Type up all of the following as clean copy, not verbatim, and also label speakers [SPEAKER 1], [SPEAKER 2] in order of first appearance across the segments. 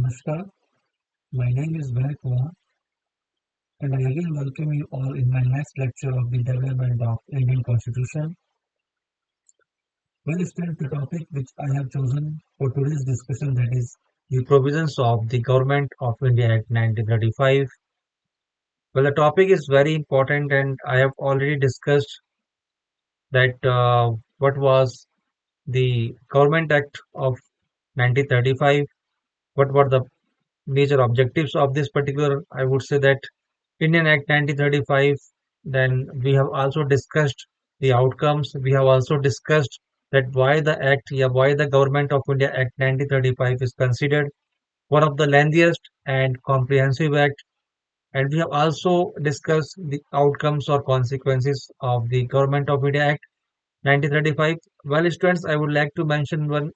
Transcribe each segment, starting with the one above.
[SPEAKER 1] Namaskar, my name is Vinay Kumar, and I again welcome you all in my next lecture of the development of Indian Constitution. Well, students, the topic which I have chosen for today's discussion, that is the provisions of the Government of India Act 1935. Well, the topic is very important, and I have already discussed that what was the Government Act of 1935, what were the major objectives of this particular, I would say that Indian Act 1935. Then we have also discussed the outcomes. We have also discussed that why the Act, yeah, why the Government of India Act 1935 is considered one of the lengthiest and comprehensive act. And we have also discussed the outcomes or consequences of the Government of India Act 1935. Well, students, I would like to mention one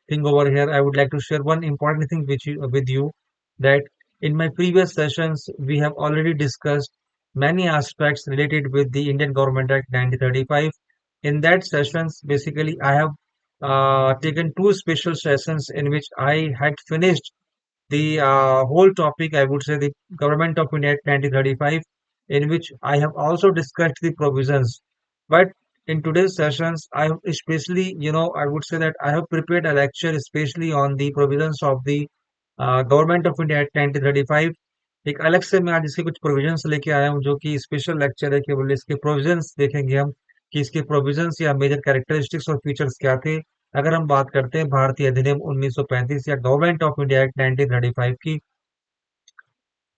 [SPEAKER 1] thing over here. I would like to share one important thing with you that in my previous sessions, we have already discussed many aspects related with the Indian Government Act 1935. In that sessions, basically, I have taken two special sessions in which I had finished the whole topic, I would say the Government of India Act 1935, in which I have also discussed the provisions. But in today's sessions, I have especially, I would say that I have prepared a lecture especially on the provisions of the Government of India Act 1935. एक अलग से मैं आज इसके कुछ provisions लेके आया हूँ जो कि स्पेशल लेक्चर है केवल इसके प्रोविजंस देखेंगे हम कि इसके प्रोविजंस या मेजर कैरेक्टरिस्टिक्स और फीचर्स क्या थे अगर हम बात करते हैं भारतीय अधिनियम 1935 या गवर्नमेंट ऑफ इंडिया एक्ट 1935 की.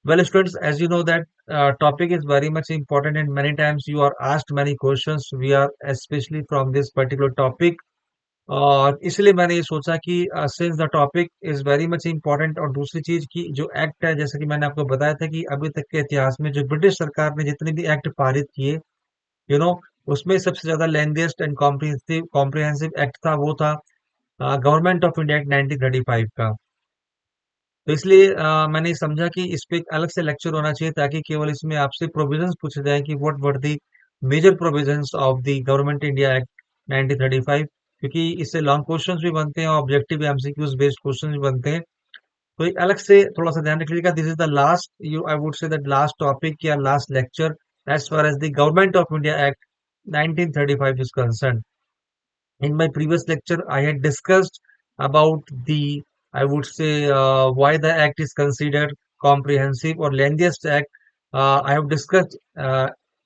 [SPEAKER 1] Well, students, as you know that topic is very much important and many times you are asked many questions. We are especially from this particular topic. और इसलिए मैंने ये सोचा कि since the topic is very much important और दूसरी चीज की जो एक्ट है जैसे कि मैंने आपको बताया था कि अभी तक के इतिहास में जो ब्रिटिश सरकार ने जितने भी एक्ट पारित किए यू नो उसमें सबसे ज्यादा लेंथीएस्ट एंड कॉम्प्रिहेंसिव एक्ट था वो था गवर्नमेंट ऑफ इंडिया एक्ट 1935 का. तो इसलिए मैंने समझा कि इस पे एक अलग से लेक्चर होना चाहिए ताकि केवल इसमें आपसे प्रोविजंस पूछे जाए कि what were the major provisions of the government India act 1935 क्योंकि इससे लॉन्ग क्वेश्चंस भी बनते हैं और ऑब्जेक्टिव एमसीक्यूज बेस्ड क्वेश्चंस भी बनते हैं. तो एक अलग से थोड़ा सा ध्यान रखिएगा this is the last you I would say that last topic या last lecture as far as the government of India act 1935 is concerned. In my previous lecture, I had discussed about the, I would say, why the act is considered comprehensive or lengthiest act. I have discussed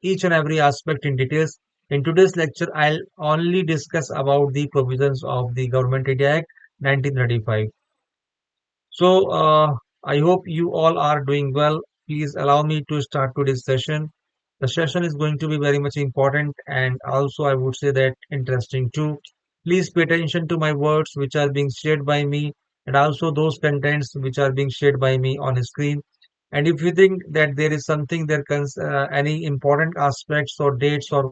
[SPEAKER 1] each and every aspect in details. In today's lecture, I'll only discuss about the provisions of the Government India Act 1935. So, I hope you all are doing well. Please allow me to start today's session. The session is going to be very much important and also I would say that interesting too. Please pay attention to my words which are being shared by me and also those contents which are being shared by me on the screen. And if you think that there is something any important aspects or dates or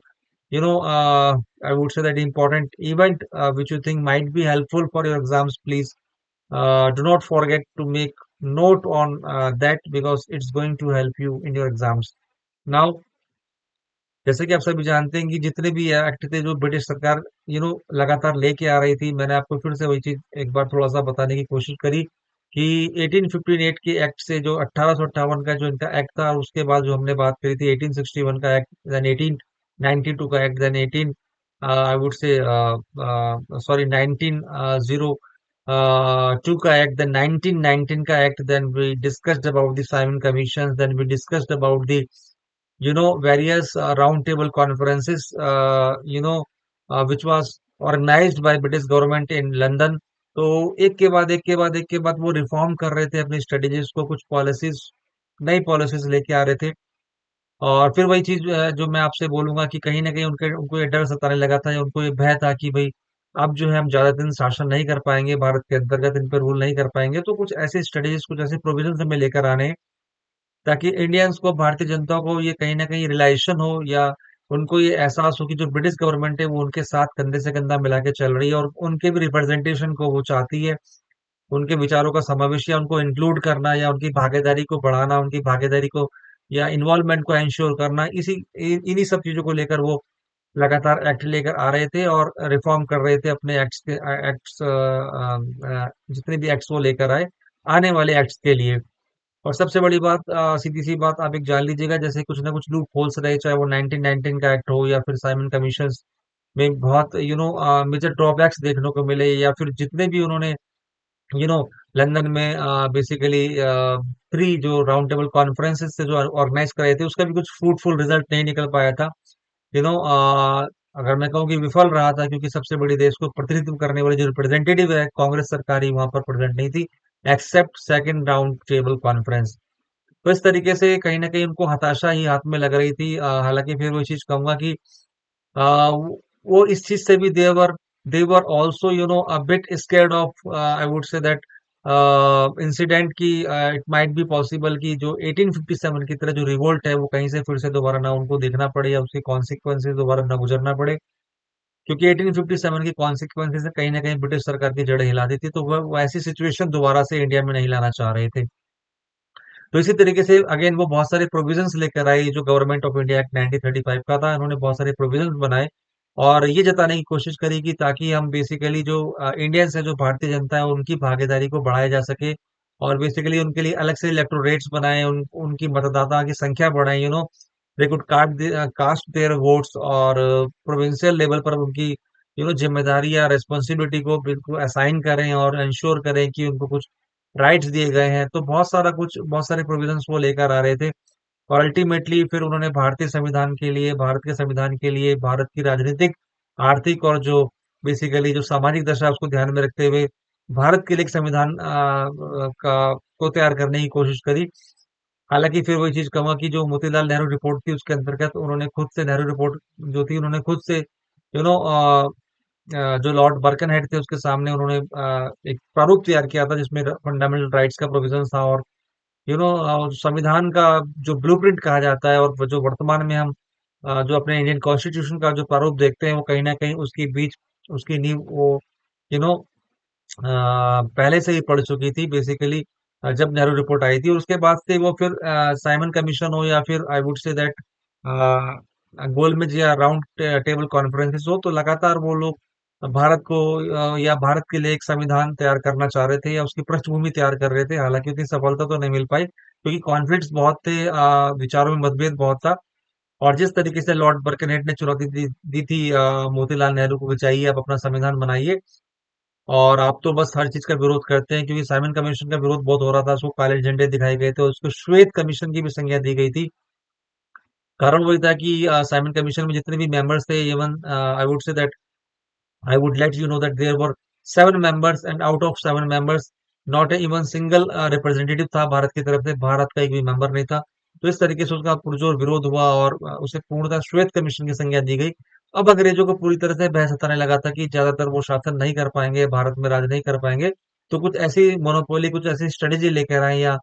[SPEAKER 1] I would say that important event which you think might be helpful for your exams, please do not forget to make note on that because it's going to help you in your exams. Now, जैसे कि आप सभी जानते हैं कि जितने भी act थे जो ब्रिटिश सरकार लगातार लेके आ रही थी मैंने आपको फिर से वही चीज एक बार थोड़ा सा बताने की कोशिश करी कि 1858 के एक्ट से जो 1858 का जो इनका एक्ट था और उसके बाद जो हमने बात करी थी 1861 का एक्ट देन 1892 का act then 18 I would say sorry 1902 का एक्ट देन 1919 का act then we discussed about the Simon commission then we discussed about the various round table conferences, which was organized by British government in London. तो एक के बाद एक के बाद एक के बाद वो रिफॉर्म कर रहे थे अपनी स्ट्रेटेजीज को कुछ पॉलिसीज नई पॉलिसीज लेके आ रहे थे और फिर वही चीज जो मैं आपसे बोलूंगा कि कहीं ना कहीं उनके उनको ये डर सताने लगा था या उनको ये भय था कि भाई अब जो है हम ज्यादा दिन शासन नहीं कर पाएंगे भारत के अंतर्गत इन पर रूल नहीं कर पाएंगे तो कुछ ऐसे स्ट्रेटेजीज कुछ ऐसे प्रोविजन हमें लेकर आने हैं ताकि इंडियंस को भारतीय जनता को ये कहीं ना कहीं रियलाइजेशन हो या उनको ये एहसास हो कि जो ब्रिटिश गवर्नमेंट है वो उनके साथ कंधे से कंधा मिला के चल रही है और उनके भी रिप्रेजेंटेशन को वो चाहती है उनके विचारों का समावेश या उनको इंक्लूड करना या उनकी भागीदारी को बढ़ाना उनकी भागीदारी को या इन्वॉल्वमेंट को इंश्योर करना इन्हीं सब चीजों को लेकर वो लगातार एक्ट लेकर आ रहे थे और रिफॉर्म कर रहे थे अपने एक्ट्स जितने भी एक्ट्स वो लेकर आए आने वाले एक्ट्स के लिए। और सबसे बड़ी बात, सीधी सी बात आप एक जान लीजिएगा, जैसे कुछ ना कुछ लूप होल्स रहे, चाहे वो 1919 का एक्ट हो या फिर साइमन कमीशन में बहुत मेजर ड्रॉबैक्स देखने को मिले, या फिर जितने भी उन्होंने यू नो लंदन में बेसिकली थ्री जो राउंड टेबल कॉन्फ्रेंसेस से जो ऑर्गेनाइज कराए थे, उसका भी कुछ फ्रूटफुल रिजल्ट नहीं निकल पाया था। यू नो अगर मैं कहूँ कि विफल रहा था, क्योंकि सबसे बड़ी देश को प्रतिनिधित्व करने वाली जो रिप्रेजेंटेटिव है कांग्रेस सरकार ही वहां पर प्रेजेंट नहीं थी, except second round table conference. तो इस तरीके से कहीं ना कहीं उनको हताशा ही हाथ में लग रही थी। हालांकि फिर वो चीज कहूंगा कि वो इस चीज से भी they were also a bit scared of I would say that incident की इट माइट बी पॉसिबल कि जो 1857 की तरह जो रिवोल्ट है वो कहीं से फिर से दोबारा ना उनको देखना पड़े, या उसके कॉन्सिक्वेंसेस दोबारा ना गुजरना पड़े। क्योंकि 1857 की कॉन्सिक्वेंसेस से कहीं ना कहीं ब्रिटिश सरकार की जड़ें हिला दी थी, तो वह वैसी सिचुएशन दोबारा से इंडिया में नहीं लाना चाह रहे थे। तो इसी तरीके से अगेन वो बहुत सारे प्रोविजंस लेकर आई, जो गवर्नमेंट ऑफ इंडिया एक्ट 1935 का था। इन्होंने बहुत सारे प्रोविजंस बनाए और ये जताने की कोशिश करी कि ताकि हम बेसिकली जो इंडियंस है, जो भारतीय जनता है, उनकी भागीदारी को बढ़ाया जा सके, और बेसिकली उनके लिए अलग से इलेक्टोरेट्स बनाए, उनकी मतदाता की संख्या बढ़ाई, they could cast their votes, और प्रोविंशियल लेवल पर उनकी जिम्मेदारी या रेस्पॉन्सिबिलिटी को बिल्कुल असाइन करें और इंश्योर करें कि उनको कुछ राइट्स दिए गए हैं। तो बहुत सारे प्रोविजंस वो लेकर आ रहे थे। और अल्टीमेटली फिर उन्होंने भारतीय संविधान के लिए, भारत के संविधान के लिए, भारत की राजनीतिक, आर्थिक और जो बेसिकली जो सामाजिक दशा है, उसको ध्यान में रखते हुए भारत के लिए एक संविधान का को तैयार करने की कोशिश करी। हालांकि फिर वही चीज कहूंगा कि जो मोतीलाल नेहरू रिपोर्ट थी, उसके अंतर्गत उन्होंने खुद से नेहरू रिपोर्ट जो थी, उन्होंने खुद से यू नो जो लॉर्ड बर्कनहेड थे उसके सामने उन्होंने एक प्रारूप तैयार किया था, जिसमें फंडामेंटल राइट्स का प्रोविजन था, और संविधान का जो ब्लूप्रिंट कहा जाता है, और वो जो वर्तमान में हम जो अपने इंडियन कॉन्स्टिट्यूशन का जो प्रारूप देखते हैं, वो कहीं ना कहीं उसकी नींव वो यू नो पहले से ही पढ़ चुकी थी बेसिकली, जब नेहरू रिपोर्ट आई थी। और उसके बाद से वो फिर साइमन कमीशन हो, या फिर आई वुड से दैट गोलमेज या राउंड टेबल कॉन्फ्रेंसेस हो, तो लगातार वो लोग भारत को या भारत के लिए एक संविधान तैयार करना चाह रहे थे, या उसकी पृष्ठभूमि तैयार कर रहे थे। हालांकि उतनी सफलता तो नहीं मिल पाई, क्योंकि कॉन्फ्लिक्ट्स बहुत थे, विचारों में मतभेद बहुत था। और जिस तरीके से लॉर्ड बर्कनहेड ने चुनौती दी थी मोतीलाल नेहरू को कि चाहिए आप अपना संविधान बनाइए, और आप तो बस हर चीज का विरोध करते हैं, क्योंकि साइमन कमीशन का विरोध बहुत हो रहा था, उसको काले झंडे दिखाए गए थे, और उसको श्वेत कमीशन की भी संज्ञा दी गई थी। कारण वही था कि साइमन कमीशन में जितने भी मेंबर्स थे, even I would say that I would let you know that there were 7 members, and out of 7 members, not a even single representative था भारत की तरफ से। भारत का एक भी मेंबर नहीं था। तो इस तरीके से उसका पुरजोर विरोध हुआ, और उसे पूर्णतः श्वेत कमीशन की संज्ञा दी गई। अब अंग्रेजों को पूरी तरह से बहस सताने लगा था कि ज्यादातर वो शासन नहीं कर पाएंगे, भारत में राज नहीं कर पाएंगे, तो कुछ ऐसी मोनोपोली, कुछ ऐसी स्ट्रेटेजी लेकर आए, या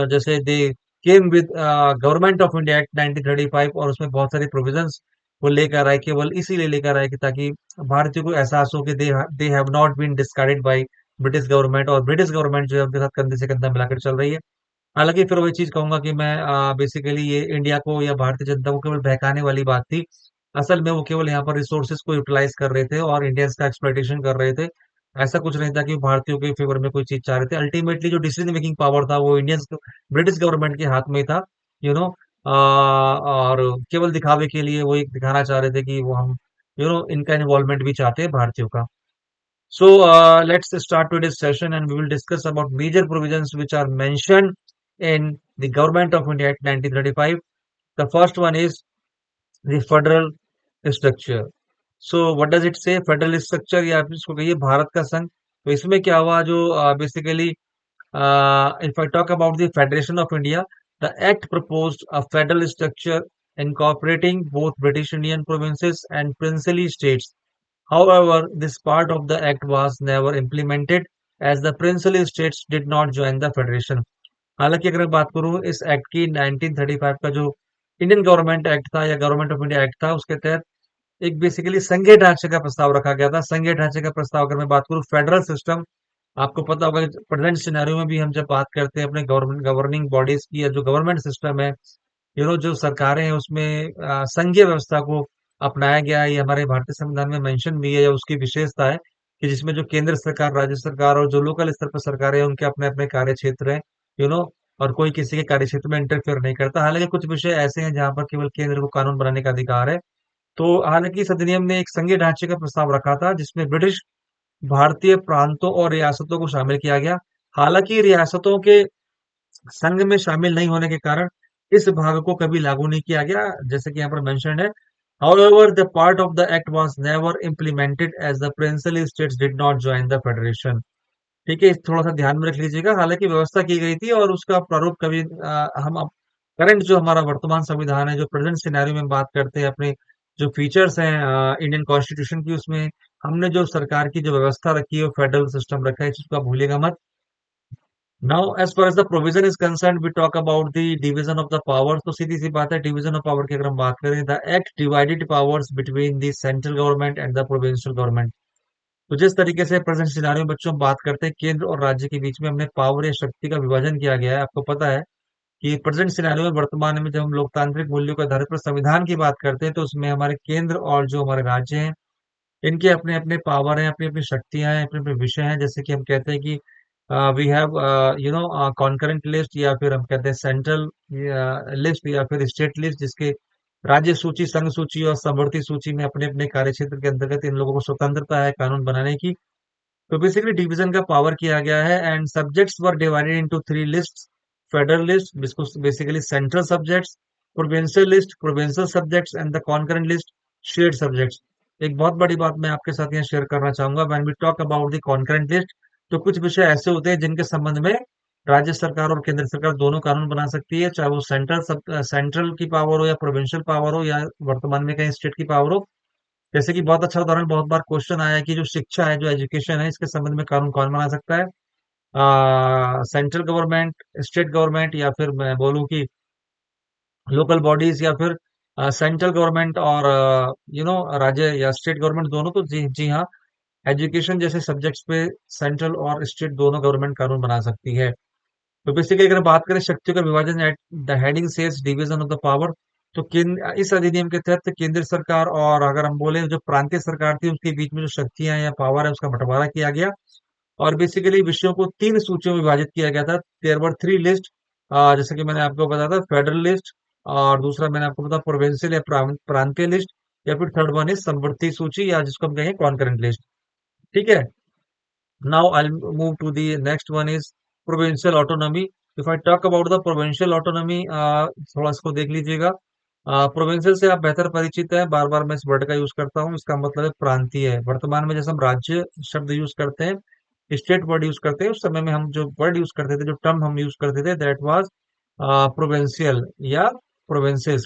[SPEAKER 1] जैसे they came with Government of India act 1935, और उसमें बहुत सारी प्रोविजंस वो लेकर आए, केवल इसीलिए लेकर आए कि ताकि भारतीयों को एहसास हो कि they have not been discarded by British government, और ब्रिटिश गवर्नमेंट जो है उनके साथ कंधे से कंधा मिलाकर चल रही है। हालांकि फिर वही चीज कहूंगा कि मैं बेसिकली ये इंडिया को या भारतीय जनता को केवल बहकाने वाली बात थी। असल में वो केवल यहाँ पर रिसोर्सेज को यूटिलाइज कर रहे थे और इंडियंस का एक्सप्लॉइटेशन कर रहे थे। ऐसा कुछ नहीं था कि वो भारतीयों के फेवर में कोई चीज चाह रहे थे। अल्टीमेटली जो डिसीजन मेकिंग पावर था वो इंडियंस ब्रिटिश गवर्नमेंट के हाथ में ही था। यू नो और केवल दिखावे के लिए वो एक दिखाना चाह रहे थे कि वो हम इनका इन्वॉल्वमेंट भी चाहते हैं भारतीयों का। So let's start today's session, and we will discuss about major provisions which are mentioned in the Government of India Act 1935. The first one is the federal structure. So what does it say? Federal structure, या आप इसको कहिए भारत का संघ। तो इसमें क्या हुआ, जो basically if I talk about the Federation of India, the Act proposed a federal structure incorporating both British Indian provinces and princely states. However, this part of the act was never implemented as the princely states did not join the federation. हालांकि अगर मैं बात करूं इस act की, 1935 का जो Indian government act था या गवर्नमेंट ऑफ इंडिया एक्ट था, उसके तहत एक बेसिकली संघीय ढांचे का प्रस्ताव रखा गया था। संघीय ढांचे का प्रस्ताव अगर मैं बात करूं, फेडरल सिस्टम, आपको पता होगा कि प्रेजेंट सिनेरियो में भी हम जब बात करते हैं अपने गवर्निंग बॉडीज की, या जो गवर्नमेंट सिस्टम है, जो सरकारें हैं, उसमें संघीय व्यवस्था को अपनाया गया है। ये हमारे भारतीय संविधान में मेंशन भी है, या उसकी विशेषता है। कि जिसमें जो केंद्र सरकार, राज्य सरकार और जो लोकल स्तर पर सरकारें हैं, उनके अपने-अपने कार्य क्षेत्र हैं, यू नो और कोई किसी के कार्य क्षेत्र में इंटरफेयर नहीं करता। हालाँकि कुछ विषय ऐसे हैं जहाँ पर केवल केंद्र को कानून बनाने का अधिकार है। तो हालाँकि इस अधिनियम ने एक संघीय ढांचे का प्रस्ताव रखा था, जिसमें ब्रिटिश भारतीय प्रांतों और रियासतों को शामिल किया गया। हालाँकि रियासतों के संघ में शामिल नहीं होने के कारण इस भाग को कभी लागू नहीं किया गया, जैसे कि यहाँ पर मेंशन्ड है। However, the part of the act was never implemented as the princely states did not join the federation. ठीक है, थोड़ा सा ध्यान में रख लीजिएगा। हालांकि व्यवस्था की गई थी और उसका प्रारूप कभी हम करंट जो हमारा वर्तमान संविधान है, जो प्रेजेंट सिनेरियो में बात करते हैं, अपने जो फीचर्स हैं इंडियन कॉन्स्टिट्यूशन की, उसमें हमने जो सरकार की जो व्यवस्था रखी है, वो फेडरल सिस्टम रखा है, इस चीज को आप भूलिएगा मत। Now as far as the provision is concern, we talk about the division of the power. तो सीधी सी बात है, डिवीजन ऑफ पावर की अगर हम बात करें, the act divided powers between the central government and the provincial government. तो जिस तरीके से प्रेजेंट सिनारियो में बच्चों बात करते हैं, केंद्र और राज्य के बीच में हमने पावर या शक्ति का विभाजन किया गया है। आपको पता है कि प्रेजेंट सिनारियो में वर्तमान में जब हम लोकतांत्रिक मूल्यों के आधार पर संविधान की बात करते हैं, तो उसमें हमारे केंद्र और जो हमारे राज्य हैं, इनके अपने अपने पावर हैं, अपनी अपनी शक्तियां हैं, अपने अपने विषय हैं। जैसे कि हम कहते हैं कि वी हैव कॉन्करेंट लिस्ट, या फिर हम कहते हैं सेंट्रल लिस्ट, या फिर स्टेट लिस्ट, जिसके राज्य सूची, संघ सूची और समवर्ती सूची में अपने अपने कार्य क्षेत्र के अंतर्गत इन लोगों को स्वतंत्रता है कानून बनाने की। तो बेसिकली डिवीजन का पावर किया गया है, and subjects were divided into three list. Federal list, जिसको basically central subjects, provincial list, provincial subjects, and the concurrent list, shared subjects. एक बहुत बड़ी बात मैं आपके साथ यहाँ शेयर करना चाहूंगा, when we talk about the concurrent list, तो कुछ विषय ऐसे होते हैं जिनके संबंध में राज्य सरकार और केंद्र सरकार दोनों कानून बना सकती है, चाहे वो सेंट्रल की पावर हो, या प्रोविंशियल पावर हो, या वर्तमान में कहीं स्टेट की पावर हो। जैसे कि बहुत अच्छा उदाहरण, बहुत बार क्वेश्चन आया है कि जो शिक्षा है, जो एजुकेशन है, इसके संबंध में कानून कौन बना सकता है? सेंट्रल गवर्नमेंट, स्टेट गवर्नमेंट, या फिर मैं बोलूं कि लोकल बॉडीज, या फिर सेंट्रल गवर्नमेंट और राज्य या स्टेट गवर्नमेंट दोनों। तो जी जी हाँ, एजुकेशन जैसे सब्जेक्ट्स पे सेंट्रल और स्टेट दोनों गवर्नमेंट कानून बना सकती है। तो बेसिकली अगर बात करें शक्तियों का विभाजन, at the heading says division of the power, तो इस अधिनियम के तहत केंद्र सरकार और अगर हम बोले जो प्रांतीय सरकार थी, उसके बीच में जो शक्तियां या पावर है, उसका बंटवारा किया गया। और बेसिकली विषयों को तीन सूचियों में विभाजित किया गया था। देयर वर थ्री लिस्ट, जैसे कि मैंने आपको बताया था, फेडरल लिस्ट, और दूसरा मैंने आपको बताया प्रोविंशियल या प्रांतीय लिस्ट, या फिर थर्ड वन इज समवर्ती सूची, या जिसको हम कहेंगे कॉन्करेंट लिस्ट। ठीक है। Now I'll move to the next one is provincial autonomy. If I talk about the provincial autonomy, थोड़ा इसको देख लीजिएगा। प्रोविंशियल से आप बेहतर परिचित हैं, बार बार मैं इस वर्ड का यूज करता हूँ। इसका मतलब है प्रांतीय है। वर्तमान में जैसे हम राज्य शब्द यूज करते हैं, स्टेट वर्ड यूज करते हैं, उस समय में हम जो वर्ड यूज करते थे, जो टर्म हम यूज करते थे, दैट वाज प्रोविंशियल या प्रोविंसेस।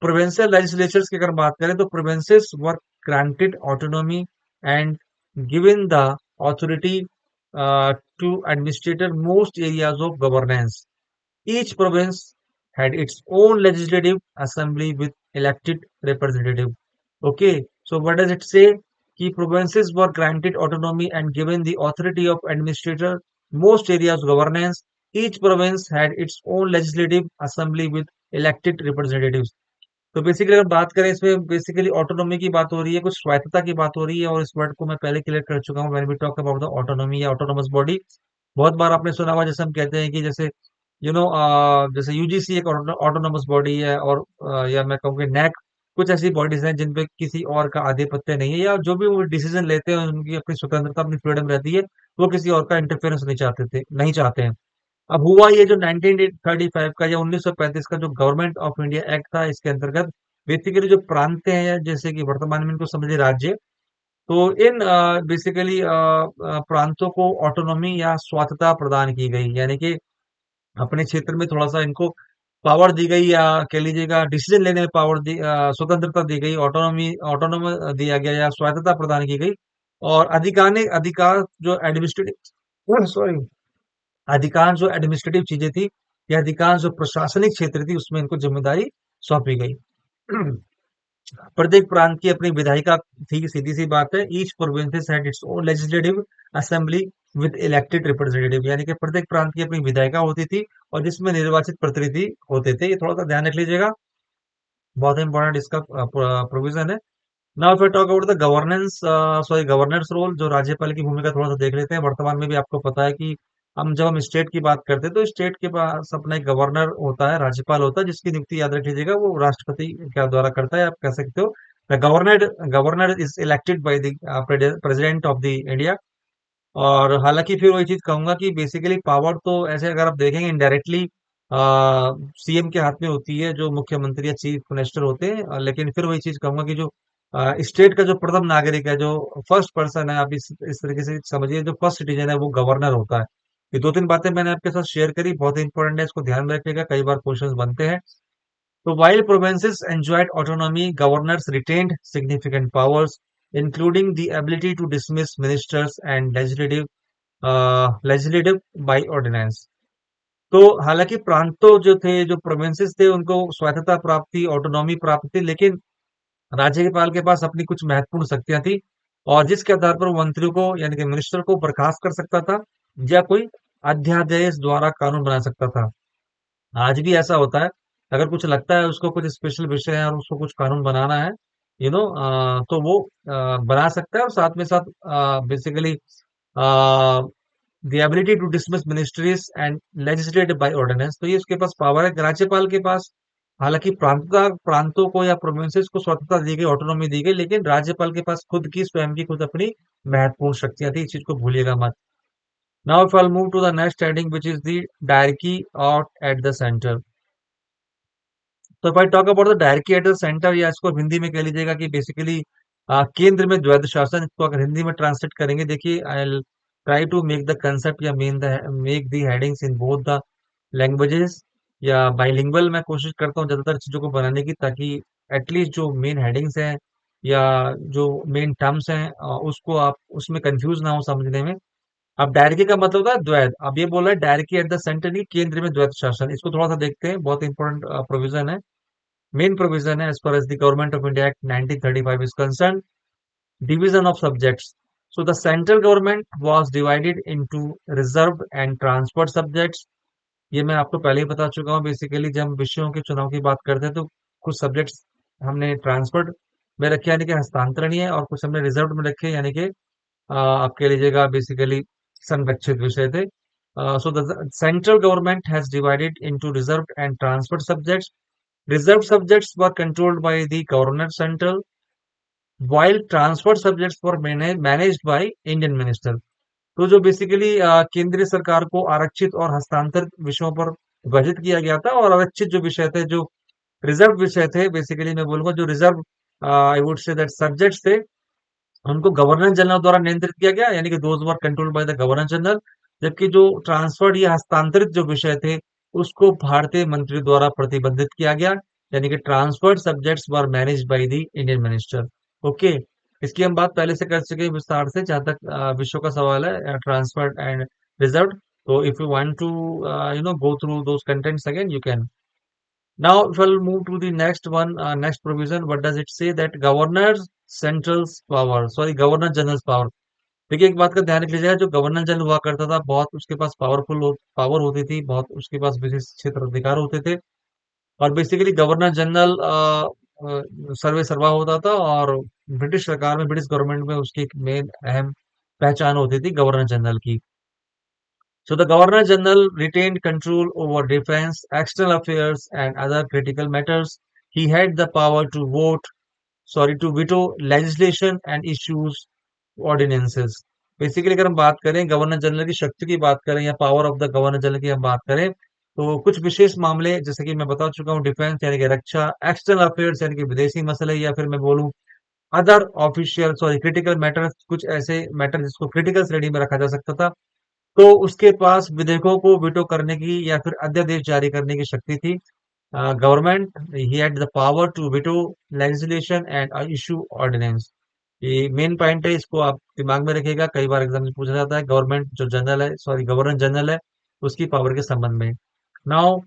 [SPEAKER 1] प्रोविंशियल लेजिस्लेचर्स की अगर बात करें, तो provinces were granted autonomy and given the authority to administer most areas of governance. Each province had its own legislative assembly with elected representative. Okay, so what does it say? Key provinces were granted autonomy and given the authority of administrator most areas of governance. Each province had its own legislative assembly with elected representatives. तो basically अगर बात करें, इसमें basically autonomy की बात हो रही है, कुछ स्वायत्तता की बात हो रही है, और इस वर्ड को मैं पहले क्लियर कर चुका हूँ, when we talk about the autonomy या ऑटोनोमस बॉडी। बहुत बार आपने सुना हुआ, जैसे हम कहते हैं कि जैसे जैसे यूजीसी एक ऑटोनोमस बॉडी है, और या मैं कहूँ कि नैक, कुछ ऐसी बॉडीज हैं जिन पे किसी और का आधिपत्य नहीं है, या जो भी वो डिसीजन लेते हैं उनकी अपनी स्वतंत्रता, अपनी फ्रीडम रहती है, वो किसी और का इंटरफेरेंस नहीं चाहते हैं। अब हुआ ये जो 1935 का या 1935 का जो गवर्नमेंट ऑफ इंडिया एक्ट था, इसके अंतर्गत बेसिकली जो प्रांत हैं, जैसे कि वर्तमान में इनको समझे राज्य, तो इन बेसिकली प्रांतों को ऑटोनॉमी या स्वायत्तता प्रदान की गई, यानी कि अपने क्षेत्र में थोड़ा सा इनको पावर दी गई, या कह लीजिएगा डिसीजन लेने में पावर दी, स्वतंत्रता दी गई, ऑटोनॉमी दिया गया, या स्वायत्तता प्रदान की गई। और अधिकार जो एडमिनिस्ट्रेटिव, सॉरी, अधिकांश जो एडमिनिस्ट्रेटिव चीजें थी, या अधिकांश जो प्रशासनिक क्षेत्र थी, उसमें इनको जिम्मेदारी सौंपी गई। प्रत्येक प्रांत की अपनी विधायिका थी, सीधी सी बात है। Each provinces had its own legislative assembly with elected representative, यानी कि प्रत्येक प्रांत की अपनी विधायिका होती थी, और जिसमें निर्वाचित प्रतिनिधि होते थे। ये थोड़ा सा ध्यान रख लीजिएगा, बहुत इंपॉर्टेंट इसका प्रोविजन है। Now if I talk about the governance, sorry governors role, जो राज्यपाल की भूमिका थोड़ा सा देख लेते हैं। वर्तमान में भी आपको पता है कि जब हम स्टेट की बात करते हैं तो स्टेट के पास अपना एक गवर्नर होता है, राज्यपाल होता है, जिसकी नियुक्ति याद रख लीजिएगा वो राष्ट्रपति के द्वारा करता है, आप कह सकते हो। The governor governor is elected by the president of the India. और हालांकि फिर वही चीज कहूंगा कि बेसिकली पावर तो ऐसे अगर आप देखेंगे इनडायरेक्टली सीएम के हाथ में होती है, जो मुख्यमंत्री या चीफ मिनिस्टर होते हैं। लेकिन फिर वही चीज कहूंगा कि जो स्टेट का जो प्रथम नागरिक है, जो फर्स्ट पर्सन है, आप इस तरीके से समझिए, जो फर्स्ट सिटीजन है वो गवर्नर होता है। ये दो तीन बातें मैंने आपके साथ शेयर करी, बहुत इंपॉर्टेंट है, इसको ध्यान में रखिएगा, कई बार क्वेश्चंस बनते हैं। So while provinces enjoyed autonomy, governors retained significant powers, including the ability to dismiss ministers and legislative by ordinance. तो हालांकि प्रांतों जो थे, जो प्रोविंसेस थे, उनको स्वायत्तता प्राप्त थी, ऑटोनॉमी प्राप्त थी, लेकिन राज्यपाल के पास अपनी कुछ महत्वपूर्ण शक्तियां थी, और जिसके आधार पर वो मंत्रियों को यानी कि मिनिस्टर को बर्खास्त कर सकता था, या कोई अध्यादेश द्वारा कानून बना सकता था। आज भी ऐसा होता है, अगर कुछ लगता है उसको, कुछ स्पेशल विषय है और उसको कुछ कानून बनाना है, तो वो बना सकता है। और साथ में साथ basically the ability to dismiss ministries and legislate by ordinance, तो ये उसके पास पावर है राज्यपाल के पास। हालांकि प्रांतों को या प्रोविंसेस को स्वतंत्रता दी गई, ऑटोनॉमी दी गई, लेकिन राज्यपाल के पास खुद की, स्वयं की, खुद अपनी महत्वपूर्ण शक्तियां थी, इस चीज को भूलिएगा मत। Now if I move to the next heading which is the dyarchy out at the centre. तो if I talk about the dyarchy at the centre, या इसको हिंदी में कह लीजिएगा कि बेसिकली केंद्र में द्वैध शासन, इसको अगर हिंदी में ट्रांसलेट करेंगे, देखिए I will try to make the concept या make the headings in both the languages, या बाइलिंगुअल मैं कोशिश करता हूँ ज्यादातर चीजों को बनाने की, ताकि एटलीस्ट जो मेन हेडिंग्स हैं या जो मेन टर्म्स हैं, उसको आप उसमें कंफ्यूज ना हो समझने में। अब डायरकी का मतलब होता है द्वैध, अब ये बोल रहा है डायरकी एट द सेंटर, की केंद्र में द्वैध शासन, इसको थोड़ा सा देखते हैं, बहुत इंपॉर्टेंट प्रोविजन है, main provision as far as the Government of India Act 1935 is concerned. Division of subjects. So the central government was divided into reserved and transferred subjects. ये मैं आपको पहले ही बता चुका हूँ, बेसिकली जब हम विषयों के चुनाव की बात करते हैं तो कुछ सब्जेक्ट्स हमने ट्रांसफर्ड में रखे यानी कि हस्तांतरणीय, और कुछ हमने रिजर्व में रखे यानी कि आप कह लीजिएगा बेसिकली संरक्षित विषय थे। So the central government has divided into reserved and transferred subjects. Reserved subjects were controlled by the Governor Central, while transferred subjects were managed by Indian Minister. तो जो बेसिकली केंद्रीय सरकार को आरक्षित और हस्तांतरित विषयों पर विभाजित किया गया था, और आरक्षित जो विषय थे, जो रिजर्व विषय थे, बेसिकली मैं बोलूंगा जो reserve I would say that subjects थे, उनको गवर्नर जनरल द्वारा नियंत्रित किया गया, यानी कि those were controlled by the governor general. जबकि जो ट्रांसफर्ड या हस्तांतरित जो विषय थे, उसको भारतीय मंत्री द्वारा प्रतिबंधित किया गया, यानी कि transferred subjects were managed by the Indian minister. Okay, इसकी हम बात पहले से कर चुके हैं विस्तार से, जहां तक विषयों का सवाल है, ट्रांसफर्ड एंड रिजर्व। तो if you want to go through those contents again, you can. Now, if I'll move to the next one, next provision, what does it say? That Governor's Central's power, sorry, Governor General's power. देखिए, एक बात का ध्यान रख लीजिएगा, जो governor general हुआ करता था, बहुत उसके पास पावर होती थी, बहुत उसके पास विशेष क्षेत्र अधिकार होते थे, और बेसिकली गवर्नर जनरल सर्वे सर्वा होता था, और ब्रिटिश सरकार में, ब्रिटिश गवर्नमेंट में उसकी एक मेन अहम पहचान होती थी गवर्नर जनरल की। So the Governor General retained control over defense, external affairs, and other critical matters. He had the power to to veto legislation and issues ordinances. Basically अगर हम बात करें गवर्नर जनरल की शक्ति की बात करें, या power of the governor general की हम बात करें, तो कुछ विशेष मामले, जैसे कि मैं बता चुका हूँ, डिफेंस यानी कि रक्षा, एक्सटर्नल अफेयर्स यानी कि विदेशी मसले, या फिर मैं बोलूँ other official sorry critical matters, कुछ ऐसे मैटर जिसको क्रिटिकल श्रेणी में रखा जा सकता था, तो उसके पास विधेयकों को वीटो करने की या फिर अध्यादेश जारी करने की शक्ति थी। Government he had the power to veto legislation and issue ordinance. ये मेन पॉइंट है, इसको आप दिमाग में रखिएगा, कई बार एग्जाम में पूछा जाता है, गवर्नमेंट जो जनरल है, सॉरी गवर्नर जनरल है, उसकी पावर के संबंध में। Now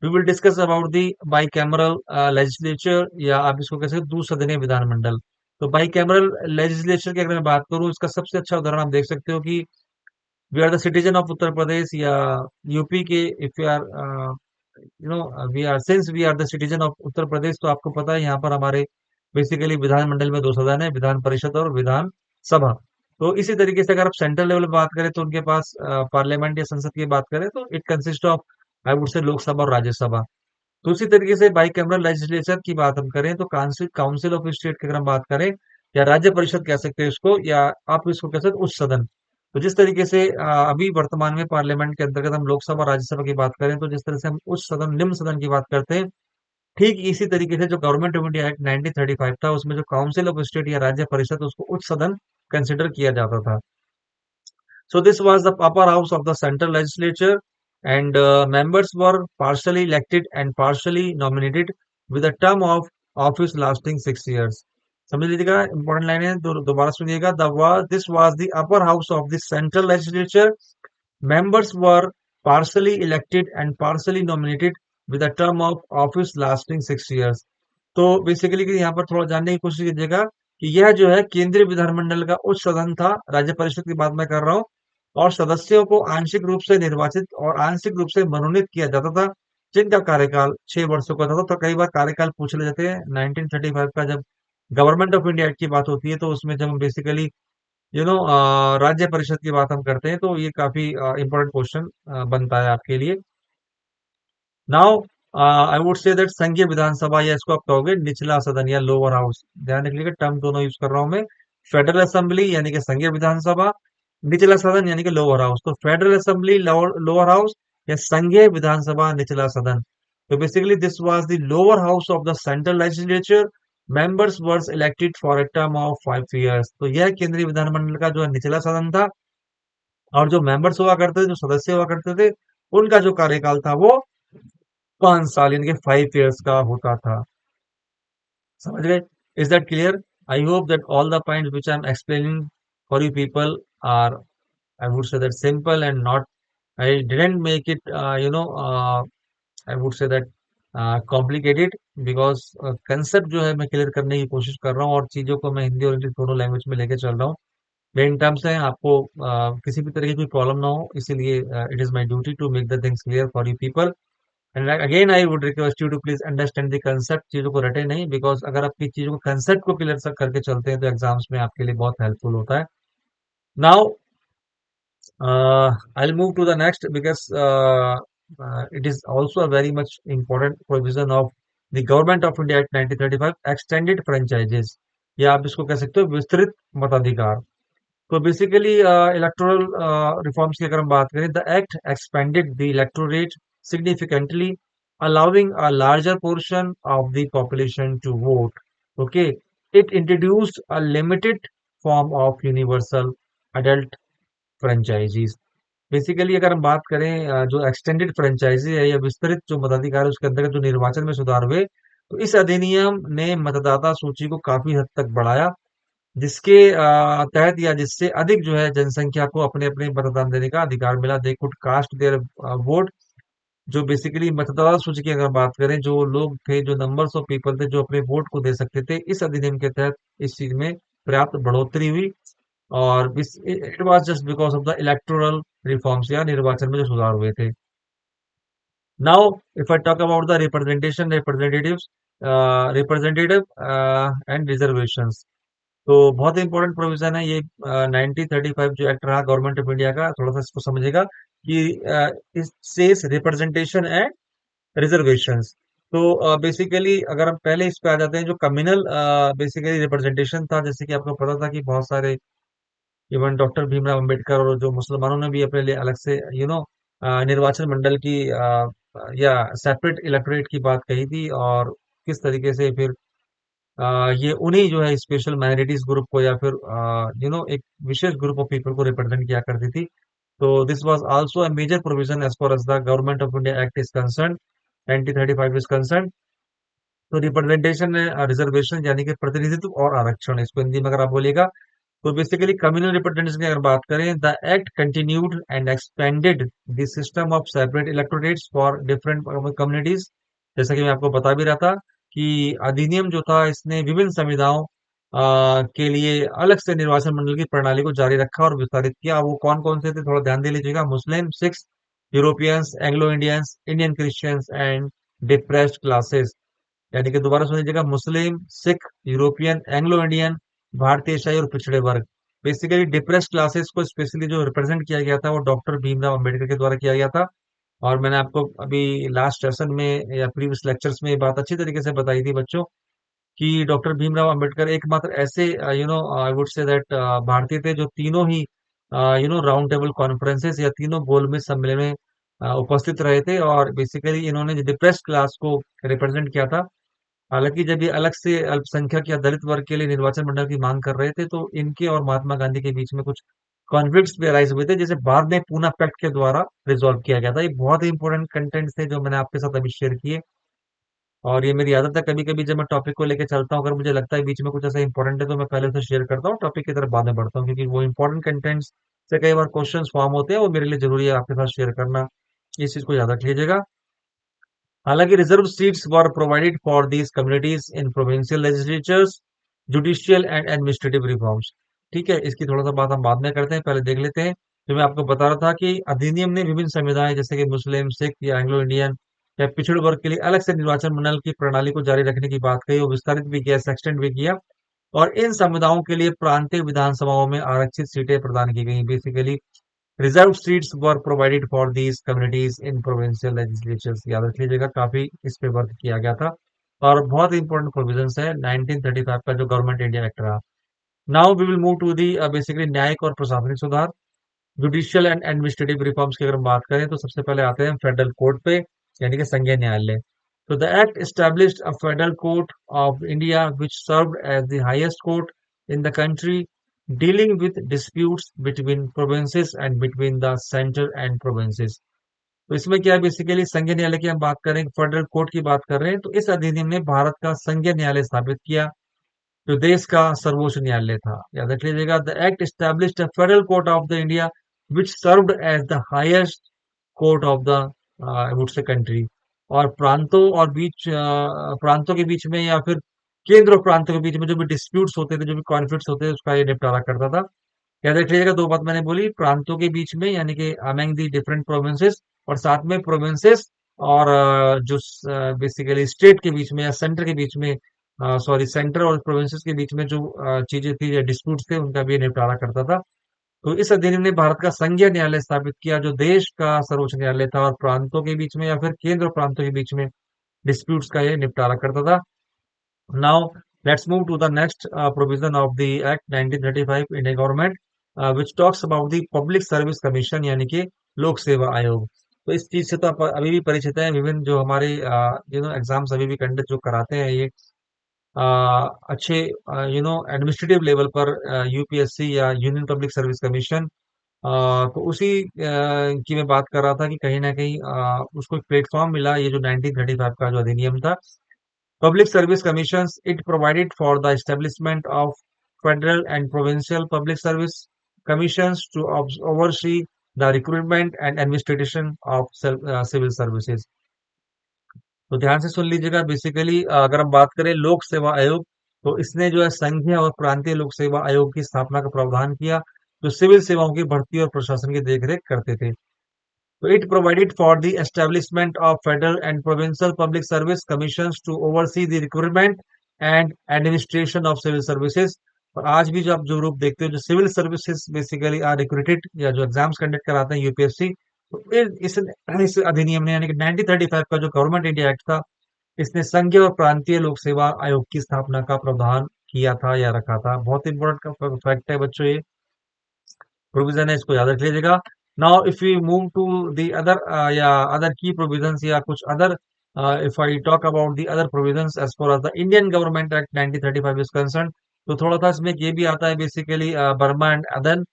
[SPEAKER 1] we will discuss about the bicameral legislature, या आप इसको कह सकते हैं द्विसदनीय विधानमंडल। तो बाई कैमरल लेजिस्लेचर की अगर मैं बात करूं, इसका सबसे अच्छा उदाहरण आप देख सकते हो कि we are the citizen of Uttar Pradesh, या यूपी के, if you are we are since we are the citizen of Uttar Pradesh, तो आपको पता है यहाँ पर हमारे बेसिकली विधानमंडल में दो सदन है, विधान परिषद और विधान सभा। तो इसी तरीके से अगर आप सेंट्रल लेवल पे बात करें तो उनके पास पार्लियामेंट या संसद की बात करें तो it consist of, I would से, लोकसभा और राज्यसभा। तो उसी तरीके से बाई कैमरल लेजिस्लेचर की बात हम करें तो काउंसिल काउंसिल ऑफ स्टेट की अगर हम बात करें, या राज्य परिषद कह सकते हैं इसको, या आप इसको कह सकते हैं उच्च सदन। तो जिस तरीके से अभी वर्तमान में पार्लियामेंट के अंतर्गत हम लोकसभा और राज्यसभा की बात करें, तो जिस तरह से हम उच्च सदन निम्न सदन की बात करते हैं, ठीक इसी तरीके से जो गवर्नमेंट ऑफ इंडिया एक्ट 1935 था, उसमें जो काउंसिल ऑफ स्टेट या राज्य परिषद, उसको उच्च सदन कंसिडर किया जाता था। So this was the upper house of the central legislature, and members were partially elected and partially nominated with a term of office lasting 6 years. समझ लीजिएगा, इंपॉर्टेंट लाइन है, दोबारा सुनिएगा। This was the upper house of the central legislature, members were partially elected and partially nominated with a term of office lasting 6 years. तो basically यहाँ पर थोड़ा जानने की कोशिश कीजिएगा कि यह जो है केंद्रीय विधानमंडल का उच्च सदन था, राज्य परिषद की बात मैं कर रहा हूँ, और सदस्यों को आंशिक रूप से निर्वाचित और आंशिक रूप से मनोनीत किया जाता था, जिनका कार्यकाल 6 वर्षों का था। तो कई बार कार्यकाल पूछ ले जाते हैं। 1935 का जब गवर्नमेंट ऑफ इंडिया एक्ट की बात होती है, तो उसमें जब हम बेसिकली राज्य परिषद की बात हम करते हैं, तो ये काफी इंपॉर्टेंट क्वेश्चन बनता है आपके लिए। Now I would say that संघीय विधानसभा, या इसको आप कहोगे निचला सदन या लोअर हाउस, ध्यान रखिएगा टर्म दोनों यूज कर रहा हूं मैं। फेडरल असेंबली यानी कि संघीय विधानसभा, निचला सदन यानी कि लोअर हाउस। तो फेडरल असेंबली लोअर हाउस, या संघीय विधानसभा निचला सदन। तो basically this was the lower house of the central legislature, members were elected for a term of 5 years। तो यह केंद्रीय विधानमंडल का जो है निचला सदन था, और जो मेंबर्स हुआ करते थे, जो सदस्य हुआ करते थे, उनका जो कार्यकाल था वो 5 साल यानी कि 5 years का होता था। समझ गए? Is that clear? I hope that all the points which I am explaining for you people are, I would say that, simple and not, I didn't make it, I would say that complicated, because concept जो है मैं clear करने की कोशिश कर रहा हूँ, और चीजों को मैं हिंदी और इंग्लिश दोनों लैंग्वेज में लेके चल रहा हूँ। मेन टर्म्स है, आपको किसी भी तरह की कोई प्रॉब्लम ना हो, इसीलिए it is my duty to make the things clear for you people. And again I would request you to please understand the concept, चीजों को रटे नहीं, बिकॉज अगर आपकी चीजों को कंसेप्ट को क्लियर करके चलते हैं तो एग्जाम्स में आपके लिए बहुत हेल्पफुल होता है। Now I'll move to the next, because it is also a very much important provision of the Government of India Act 1935, extended franchises, या आप इसको कह सकते हो विस्तृत मताधिकार। तो बेसिकली इलेक्टोरल रिफॉर्म्स की अगर हम बात करें, the act expanded the electorate significantly, allowing a larger portion of the population to vote. Okay, it introduced a limited form of universal adult franchises। Basically अगर हम बात करें जो एक्सटेंडेड फ्रेंचाइजी है या विस्तृत जो मताधिकार है, उसके अंतर्गत जो निर्वाचन में सुधार हुए, तो इस अधिनियम ने मतदाता सूची को काफी हद तक बढ़ाया, जिसके तहत या जिससे अधिक जो है जनसंख्या को अपने अपने मतदान देने का अधिकार मिला। They could cast their vote. जो बेसिकली मतदाता सूची की अगर बात करें, जो लोग थे, जो नंबर्स ऑफ पीपल थे जो अपने वोट को दे सकते थे, इस अधिनियम के तहत इस चीज में पर्याप्त बढ़ोतरी हुई। और it was just because of the electoral reforms, या निर्वाचन में जो सुधार हुए थे। Now if I talk about the representation, representative and reservations, तो बहुत इंपॉर्टेंट प्रोविजन है ये। 1935 जो एक्ट रहा गवर्नमेंट ऑफ इंडिया का, थोड़ा सा इसको समझेगा कि it says representation and reservations. तो बेसिकली अगर हम पहले इस पे आ जाते हैं, जो कम्युनल बेसिकली रिप्रेजेंटेशन था, जैसे कि आपको पता था कि बहुत सारे, इवन डॉक्टर भीमराव अंबेडकर और जो मुसलमानों ने भी अपने लिए अलग से निर्वाचन मंडल की या सेपरेट इलेक्टोरेट की बात कही थी, और किस तरीके से फिर ये उन्हीं जो है स्पेशल माइनॉरिटीज ग्रुप को, या फिर एक विशेष ग्रुप ऑफ पीपल को रिप्रेजेंट किया करती थी। तो this was also a major provision as far as the government of India act is concern, 1935 is concern. तो रिप्रेजेंटेशन, रिजर्वेशन यानी कि प्रतिनिधित्व और आरक्षण, इसको हिंदी में अगर आप बोलिएगा, तो बेसिकली कम्युनल रिप्रेजेंटेशन की अगर बात करें, the act continued and expanded the system of separate electorates for different communities. जैसा कि मैं आपको बता भी रहा था कि अधिनियम जो था, इसने विभिन्न संविदाओं के लिए अलग से निर्वाचन मंडल की प्रणाली को जारी रखा और विस्तारित किया। वो कौन कौन से थे, थोड़ा ध्यान दे लीजिएगा। Muslim, Sikhs, Europeans, Anglo Indians, Indian Christians and depressed classes. यानी कि दोबारा सुन लीजिएगा, Muslim, Sikh, European, Anglo Indian, भारतीय ईसाई और पिछड़े वर्ग। बेसिकली डिप्रेस्ड क्लासेस को स्पेशली जो रिप्रेजेंट किया गया था वो डॉक्टर भीमराव अंबेडकर के द्वारा किया गया था। और मैंने आपको अभी लास्ट सेशन में या प्रीवियस लेक्चर्स में ये बात अच्छी तरीके से बताई थी बच्चों, कि डॉक्टर भीमराव अंबेडकर एकमात्र ऐसे आई वुड से दैट भारतीय थे जो तीनों ही राउंड टेबल कॉन्फ्रेंसेस या तीनों गोलमेज सम्मेलन में उपस्थित रहे थे, और बेसिकली इन्होंने डिप्रेस्ड क्लास को रिप्रेजेंट किया था। हालांकि जब ये अलग से अल्पसंख्यक या दलित वर्ग के लिए निर्वाचन मंडल की मांग कर रहे थे, तो इनके और महात्मा गांधी के बीच में कुछ कॉन्फ्लिक्ट्स भी अराइज हुए थे, जिसे बाद में पूना पैक्ट के द्वारा रिजॉल्व किया गया था। ये बहुत ही इंपॉर्टेंट कंटेंट्स थे जो मैंने आपके साथ अभी शेयर किए। और ये मेरी आदत है, कभी कभी जब मैं टॉपिक को लेकर चलता हूँ, अगर मुझे लगता है बीच में कुछ ऐसा इंपॉर्टेंट है तो मैं पहले उसे शेयर करता हूँ, टॉपिक की तरफ बाद में बढ़ता हूँ, क्योंकि वो इंपॉर्टेंट कंटेंट्स से कई बार क्वेश्चंस फॉर्म होते हैं, वो मेरे लिए जरूरी है आपके साथ शेयर करना। इस चीज को याद रख लीजिएगा। हालांकि reserve seats were provided for these communities in provincial legislatures, judicial and administrative reforms. ठीक है, इसकी थोड़ा सा बात हम बाद में करते हैं, पहले देख लेते हैं। जो मैं आपको बता रहा था कि अधिनियम ने विभिन्न समुदाय जैसे कि मुस्लिम, सिख या एंग्लो इंडियन या पिछड़े वर्ग के लिए अलग से निर्वाचन मंडल की प्रणाली को जारी रखने की बात कही, और विस्तारित भी किया, एक्सटेंड भी किया। और इन समुदायों के लिए प्रांतीय विधानसभाओं में आरक्षित सीटें प्रदान की गई। Basically reserve seats were provided for these communities in provincial legislatures. याद रख लीजिएगा, काफी इस पे वर्क किया गया था। और बहुत इंपॉर्टेंट प्रोविजंस है 1935 का जो गवर्नमेंट इंडिया एक्ट रहा। Now we will move to the basically न्यायिक और प्रशासनिक सुधार, जुडिशियल एंड एडमिनिस्ट्रेटिव रिफॉर्म्स की अगर हम बात करें, तो सबसे पहले आते हैं फेडरल कोर्ट पे, यानी कि संघीय न्यायालय। तो the act established a federal court of India which served as the highest court in the country, dealing with disputes between provinces and between the center and provinces। तो इसमें क्या है, बेसिकली संघीय न्यायालय की हम बात करें, फेडरल कोर्ट की बात कर रहे हैं, तो इस अधिनियम ने भारत का संघीय न्यायालय स्थापित किया, जो देश का सर्वोच्च न्यायालय था। याद रख लीजिएगा, the act established a federal court of the India which served as the highest court of the would say country. और प्रांतों के बीच में या फिर केंद्र और प्रांतों के बीच में जो भी डिस्प्यूट्स होते थे, जो भी कॉन्फ्लिक्ट्स होते थे, उसका ये निपटारा करता था। याद रखिएगा, दो बात मैंने बोली, प्रांतों के बीच में यानी कि अमंग दी डिफरेंट प्रोविंसेस, और साथ में प्रोविंसेस और जो बेसिकली स्टेट के बीच में या सेंटर के बीच में, सॉरी सेंटर और प्रोविंसेस के बीच में जो चीजें थी या डिस्प्यूट्स थे, उनका भी ये निपटारा करता था। तो इस अधिनियम ने भारत का संघीय न्यायालय स्थापित किया, जो देश का सर्वोच्च न्यायालय था, और प्रांतों के बीच में या फिर केंद्र और प्रांतों के बीच में डिस्प्यूट्स का ये निपटारा करता था। Now let's move to the next provision of the act 1935 Indian government, which talks about the public service commission, यानी कि लोक सेवा आयोग। तो इस चीज से तो आप अभी भी परिचित हैं, विभिन्न जो हमारे एग्जाम्स अभी भी कंडक्ट जो कराते हैं ये अच्छे एडमिनिस्ट्रेटिव लेवल पर, यूपीएससी या यूनियन पब्लिक सर्विस कमीशन, तो उसी की मैं बात कर रहा था कि कहीं ना कहीं उसको एक प्लेटफॉर्म मिला, ये जो 1935 का जो अधिनियम था, public service commissions. It provided for the establishment of federal and provincial public service commissions to oversee the recruitment and administration of civil services. तो ध्यान से सुन लीजिएगा, बेसिकली अगर हम बात करें लोक सेवा आयोग, तो इसने जो है संघीय और प्रांतीय लोक सेवा आयोग की स्थापना का प्रावधान किया, जो सिविल सेवाओं की भर्ती और प्रशासन की देखरेख करते थे। तो it provided for the establishment of federal and provincial public service commissions to oversee the recruitment and administration of civil services. और आज भी जो आप जो रूप देखते हो, जो civil services basically are recruited या जो एग्जाम्स कंडक्ट कराते हैं यूपीएससी, तो इस अधिनियम ने यानी कि 1935 का जो गवर्नमेंट इंडिया एक्ट था, इसने संघीय और प्रांतीय लोक सेवा आयोग की स्थापना का प्रावधान किया था या रखा था। बहुत इंपॉर्टेंट फैक्ट है बच्चों, ये प्रोविजन है, इसको याद रख लीजिएगा। Now if you move to the other या अदर की प्रोविजंस या कुछ other, if I talk about the other provisions as per the Indian government act 1935 is concern, तो थोड़ा सा इसमें ये भी आता है, basically Burma and Aden.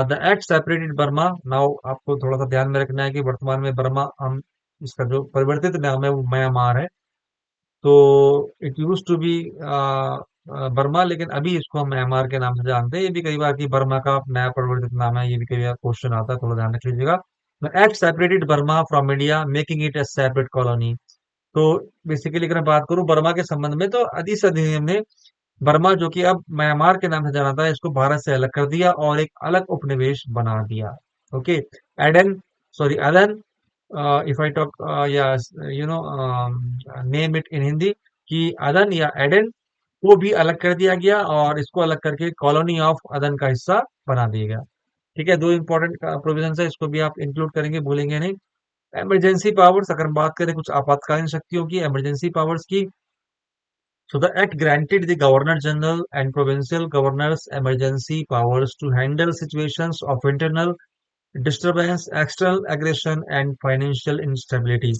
[SPEAKER 1] The act separated Burma. Now आपको थोड़ा सा ध्यान में रखना है कि वर्तमान में बर्मा, हम इसका जो परिवर्तित नाम है वो म्यांमार है। तो it use to be Burma, लेकिन अभी इसको हम म्यांमार के नाम से जानते हैं। ये भी कई बार की बर्मा का नया परिवर्तित नाम है, ये भी कई बार क्वेश्चन आता है, थोड़ा ध्यान रख लीजिएगा। Act separated Burma from India, making it A separate colony. तो बेसिकली अगर मैं बात करूं बर्मा के संबंध में, तो इस अधिनियम ने बर्मा, जो कि अब म्यांमार के नाम से जाना था, इसको भारत से अलग कर दिया और एक अलग उपनिवेश बना दिया। ओके, एडन, सॉरी अदन, if I talk, yes, name it in Hindi. कि अदन या एडन को भी अलग कर दिया गया और इसको अलग करके कॉलोनी ऑफ अदन का हिस्सा बना दिया गया। ठीक है, दो इंपॉर्टेंट प्रोविजन है, इसको भी आप इंक्लूड करेंगे, भूलेंगे नहीं। इमरजेंसी पावर्स, अगर हम बात करें कुछ आपातकालीन शक्तियों की, इमरजेंसी पावर्स की, so the act granted the governor general and provincial governors emergency powers to handle situations of internal disturbance, external aggression and financial instability।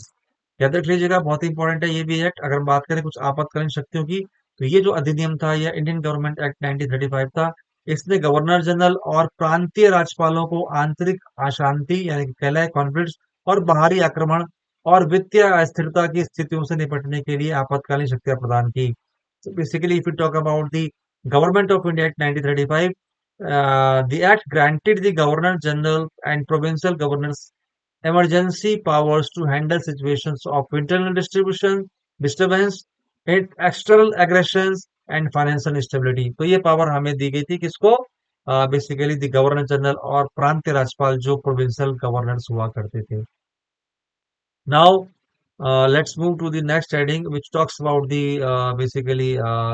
[SPEAKER 1] याद रख लीजिएगा, बहुत इंपॉर्टेंट है ये भी एक्ट। अगर हम बात करें कुछ आपातकालीन शक्तियों की, तो ये जो अधिनियम था, यह इंडियन गवर्नमेंट एक्ट 1935 था। इसने गवर्नर जनरल और प्रांतीय राज्यपालों को आंतरिक अशांति यानी कि कलह, कॉन्फ्लिक्ट और बाहरी आक्रमण और वित्तीय अस्थिरता की स्थितियों से निपटने के लिए आपातकालीन शक्तियां प्रदान की। So basically, if we talk about the Government of India Act 1935, the act granted the Governor General and provincial governors emergency powers to handle situations of internal disturbance, and external aggressions and financial instability। तो ये power हमें दी गई थी किसको? Basically the governor general और प्रांतीय राज्यपाल जो प्रोविंशियल गवर्नर्स हुआ करते थे। Now, let's move to the next heading, which talks about the basically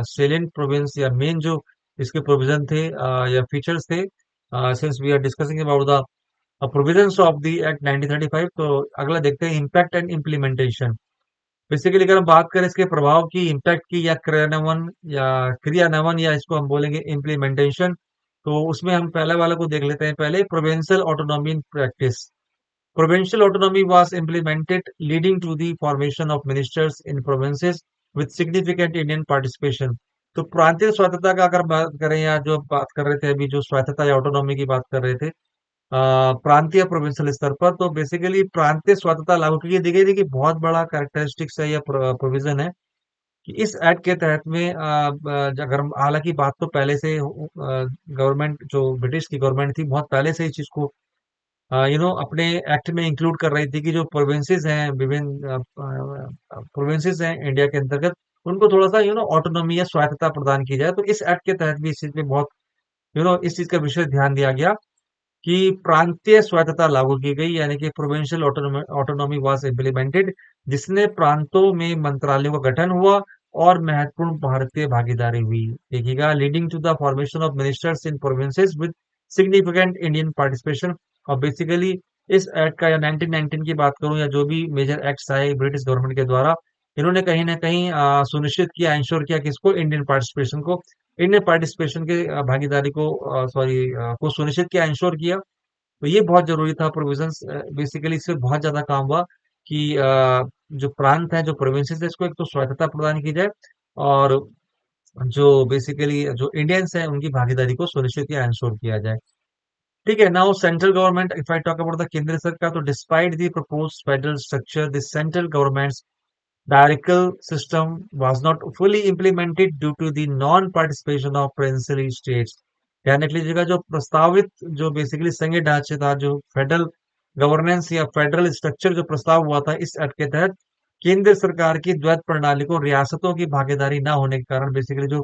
[SPEAKER 1] salient province या main जो इसके provision थे या features थे। Since we are discussing about the provisions of the Act 1935, तो अगला देखते हैं impact and implementation। बेसिकली अगर हम बात करें इसके प्रभाव की, इम्पैक्ट की या क्रियान्वयन या इसको हम बोलेंगे इम्प्लीमेंटेशन, तो उसमें हम पहले वाले को देख लेते हैं। पहले provincial autonomy in practice. Provincial autonomy was implemented, leading to the formation of ministers in provinces with significant Indian participation। तो प्रांतीय स्वायत्तता का अगर बात करें या जो बात कर रहे थे अभी, जो स्वायत्तता या ऑटोनॉमी की बात कर रहे थे प्रांतीय प्रोविंशियल स्तर पर, तो बेसिकली प्रांतीय स्वायत्तता लागू की दी गई थी कि बहुत बड़ा कैरेक्टरिस्टिक्स है या प्रोविजन है कि इस एक्ट के तहत में अगर हालांकि बात तो पहले से गवर्नमेंट जो ब्रिटिश की गवर्नमेंट थी बहुत पहले से इस चीज को अपने एक्ट में इंक्लूड कर रही थी कि जो प्रोविंसेस हैं, विभिन्न प्रोविंसेस हैं इंडिया के अंतर्गत, उनको थोड़ा सा ऑटोनॉमी या स्वायत्तता प्रदान की जाए। तो इस एक्ट के तहत भी इस चीज पे बहुत इस चीज का विशेष ध्यान दिया गया कि प्रांतीय स्वायत्तता लागू की गई, यानी कि प्रोविंशियल ऑटोनॉमी वाज इम्प्लीमेंटेड, जिसने प्रांतों में मंत्रालयों का गठन हुआ और महत्वपूर्ण भारतीय भागीदारी हुई। देखिएगा, leading to the formation of ministers in provinces with significant Indian participation. और बेसिकली इस एक्ट का या 1919 की बात करूं या जो भी मेजर एक्ट्स आए ब्रिटिश गवर्नमेंट के द्वारा, इन्होंने कहीं ना कहीं सुनिश्चित किया, इंश्योर किया किसको? इंडियन पार्टिसिपेशन को। इंडियन पार्टिसिपेशन के भागीदारी को सॉरी को सुनिश्चित किया, इंश्योर किया। तो ये बहुत जरूरी था प्रोविजंस। बेसिकली इससे बहुत ज्यादा काम हुआ कि जो प्रांत है, जो प्रोविंसेस है, इसको एक तो स्वायत्तता प्रदान की जाए और जो बेसिकली जो इंडियंस हैं उनकी भागीदारी को सुनिश्चित या इंश्योर किया जाए। ठीक है, now central government, if I talk about the केंद्र सरकार, तो despite the proposed federal structure, the central government dialectal system was not fully implemented due to the non-participation of princely states। ध्यान रख लीजिएगा, जो प्रस्तावित जो बेसिकली संघीय ढांचे था, जो फेडरल गवर्नेंस या फेडरल स्ट्रक्चर जो प्रस्ताव हुआ था इस एक्ट के तहत, केंद्र सरकार की द्वैत प्रणाली को रियासतों की भागीदारी न होने के कारण, बेसिकली जो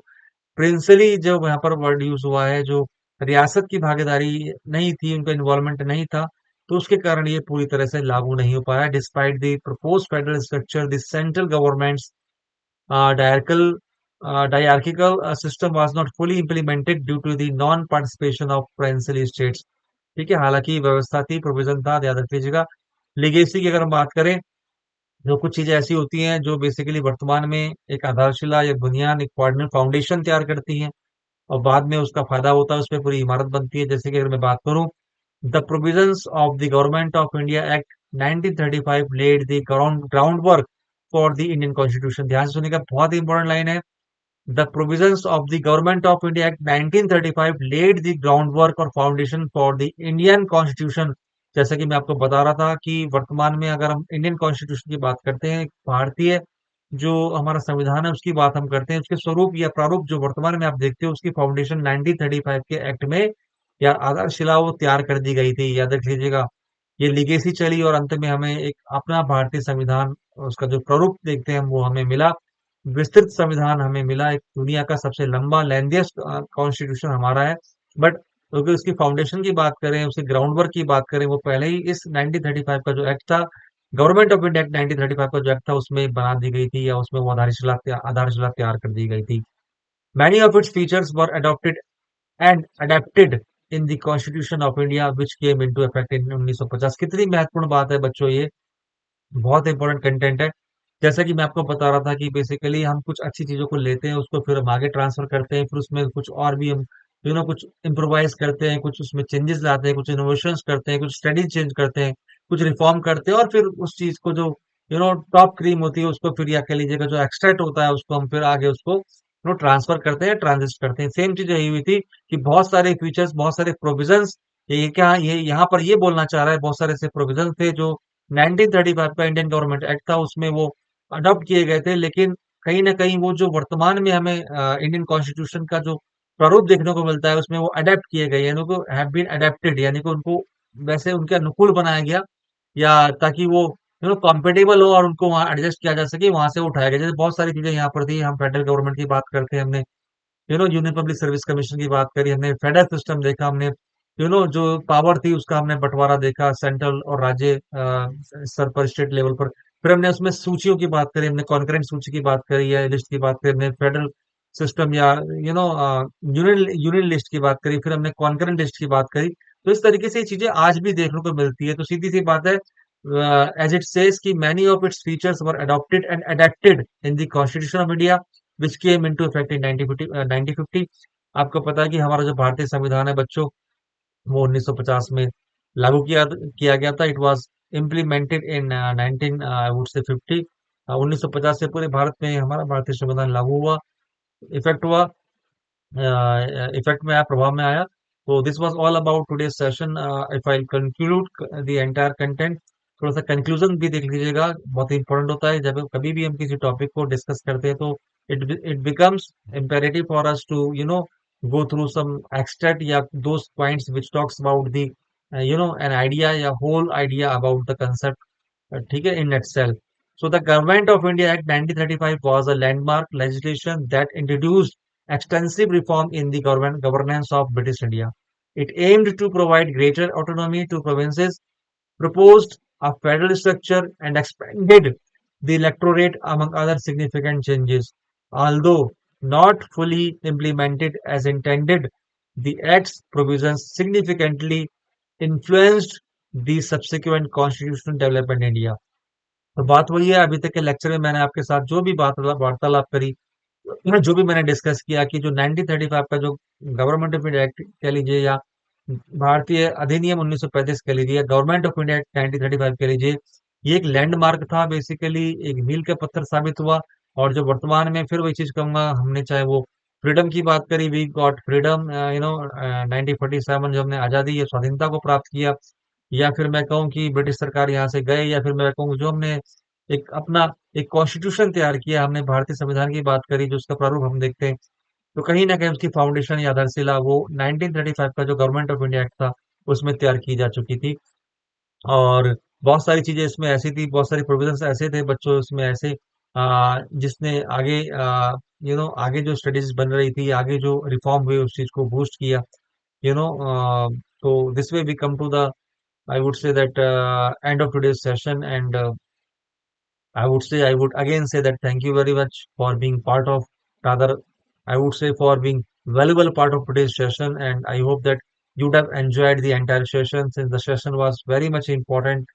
[SPEAKER 1] प्रिंसली जो यहाँ पर वर्ड यूज हुआ है, जो रियासत की भागीदारी नहीं थी, उनका इन्वॉल्वमेंट नहीं था, तो उसके कारण ये पूरी तरह से लागू नहीं हो पाया। Despite the propose federal structure, the central government's dyarchical डायarchical system was not fully implemented due to the non participation of princely states. ठीक है, हालांकि व्यवस्था थी, प्रोविजन था, याद रख लीजिएगा। लीगेसी की अगर हम बात करें, जो कुछ चीजें ऐसी होती हैं जो बेसिकली वर्तमान में एक आधारशिला या बुनियाद, एक फाउंडेशन तैयार करती हैं और बाद में उसका फायदा होता है, उसमें पूरी इमारत बनती है। जैसे कि अगर मैं बात करूं, the provisions of the government of India act 1935 laid the groundwork for the Indian constitution. ध्यान से सुनिएगा, बहुत ही इंपॉर्टेंट लाइन है। The provisions of the government of India act 1935 laid the groundwork और foundation for the Indian constitution. जैसा कि मैं आपको बता रहा था कि वर्तमान में अगर हम इंडियन कॉन्स्टिट्यूशन की बात करते हैं, भारतीय जो हमारा संविधान है उसकी बात हम करते हैं, उसके स्वरूप या प्रारूप जो वर्तमान में आप देखते हो, उसकी फाउंडेशन 1935 के एक्ट में या आधारशिला वो तैयार कर दी गई थी। याद रख लीजिएगा, ये लीगेसी चली और अंत में हमें एक अपना भारतीय संविधान, उसका जो प्रारूप देखते हैं हम, वो हमें मिला। विस्तृत संविधान हमें मिला, एक दुनिया का सबसे लंबा लेंथीएस्ट कॉन्स्टिट्यूशन हमारा है। बट अगर उसकी फाउंडेशन की बात करें, उसके ग्राउंड वर्क की बात करें, वो पहले ही इस 1935 का जो एक्ट था गवर्नमेंट ऑफ इंडिया एक्ट 1935 का जो एक्ट था उसमें बना दी गई थी या उसमें वो आधारशिला तैयार कर दी गई थी। Many of its features were adopted and adapted in the constitution of India which came into effect in 1950। कितनी महत्वपूर्ण बात है बच्चों ये, बहुत इंपॉर्टेंट कंटेंट है। जैसा कि मैं आपको बता रहा था कि बेसिकली हम कुछ अच्छी चीजों को लेते हैं, उसको फिर हम आगे ट्रांसफर करते हैं, फिर उसमें कुछ और भी हम कुछ इम्प्रोवाइज करते हैं, कुछ उसमें चेंजेस लाते हैं, कुछ इनोवेशंस करते हैं, कुछ स्टडीज चेंज करते हैं, कुछ रिफॉर्म करते हैं, और फिर उस चीज को जो टॉप क्रीम होती है उसको फिर, या कह लीजिएगा जो एक्सट्रैक्ट होता है उसको हम फिर आगे उसको ट्रांसफर करते हैं, ट्रांजिस्ट करते हैं। सेम चीज यही हुई थी कि बहुत सारे फीचर्स, बहुत सारे प्रोविजंस, ये क्या ये यहाँ पर ये बोलना चाह रहा है, बहुत सारे ऐसे प्रोविजंस थे जो 1935 का इंडियन गवर्नमेंट एक्ट था उसमें वो अडॉप्ट किए गए थे, लेकिन कहीं ना कहीं वो जो वर्तमान में हमें इंडियन कॉन्स्टिट्यूशन का जो प्रारूप देखने को मिलता है उसमें वो अडेप्ट किए गए, यानी को हैव बीन अडेप्टेड, यानी कि उनको वैसे उनके अनुकूल बनाया गया, या ताकि वो कॉम्पेटेबल हो और उनको वहाँ एडजस्ट किया जा सके, वहां से उठाया गया। जैसे बहुत सारी चीजें यहाँ पर थी, हम फेडरल गवर्नमेंट की बात करते हैं, हमने यूनियन पब्लिक सर्विस कमीशन की बात करी, हमने फेडरल सिस्टम देखा, हमने जो पावर थी उसका हमने बंटवारा देखा, सेंट्रल और राज्य स्तर पर, स्टेट लेवल पर। फिर हमने उसमें सूचियों की बात करी, हमने कॉन्करेंट सूची की बात करी या लिस्ट की बात करी, हमने फेडरल सिस्टम या यूनियन यूनियन लिस्ट की बात करी, फिर हमने कॉन्करेंट लिस्ट की बात करी। तो इस तरीके से ये चीजें आज भी देखने को मिलती है। तो सीधी सी बात है, एज इट सेज कि many of its features were adopted and adapted in the constitution of India which came into effect in 1950। आपको पता है कि हमारा जो भारतीय संविधान है बच्चों, वो 1950 में लागू किया गया था। It was implemented in 19 I would से 50। 1950 से पूरे भारत में हमारा भारतीय संविधान लागू हुआ, इफेक्ट हुआ, इफेक्ट में आया, प्रभाव में आया। तो this was all about today session. If I conclude the entire content, थोड़ा सा कंक्लूजन भी देख लीजिएगा, बहुत इंपॉर्टेंट होता है जब कभी भी हम किसी टॉपिक को डिस्कस करते हैं। तो it becomes imperative for us to go through some extract या those points which talks about the an idea या whole idea about the concept, ठीक है, in itself. So the Government of India Act 1935 was a landmark legislation that introduced extensive reform in the governance of British India. It aimed to provide greater autonomy to provinces, proposed a federal structure, and expanded the electorate, among other significant changes. Although not fully implemented as intended, the Act's provisions significantly influenced the subsequent constitutional development in India. तो बात वही है, अभी तक के lecture में मैंने आपके साथ जो भी बात वार्तालाप करी, जो भी मैंने डिस्कस किया कि जो 1935 का जो गवर्नमेंट ऑफ इंडिया एक्ट कह लीजिए, या भारतीय अधिनियम 1935 कह लीजिए, या गवर्नमेंट ऑफ इंडिया एक्ट 1935 कह लीजिए, ये एक लैंडमार्क था, बेसिकली एक मील का पत्थर साबित हुआ। और जो वर्तमान में, फिर वही चीज कहूंगा, हमने चाहे वो फ्रीडम की बात करी, वी गॉट फ्रीडम 1947, जो हमने आजादी या स्वाधीनता को प्राप्त किया, या फिर मैं कहूँ कि ब्रिटिश सरकार यहाँ से गए, या फिर मैं कहूँ जो हमने एक अपना एक कॉन्स्टिट्यूशन तैयार किया, हमने भारतीय संविधान की बात करी जो उसका प्रारूप हम देखते हैं, तो कहीं ना कहीं उसकी फाउंडेशन या आधारशिला वो 1935 का जो गवर्नमेंट ऑफ इंडिया एक्ट था उसमें तैयार की जा चुकी थी। और बहुत सारी चीजें इसमें ऐसी थी, बहुत सारी प्रोविजंस ऐसे थे बच्चों इसमें ऐसे, जिसने आगे आगे जो स्टडीज बन रही थी, आगे जो रिफॉर्म हुए उस चीज को बूस्ट किया। यू नो तो this way we come to the, I would say that end of today's session, and I would again say that thank you very much for being part of, rather, I would say for being valuable part of today's session, and I hope that you'd have enjoyed the entire session since the session was very much important,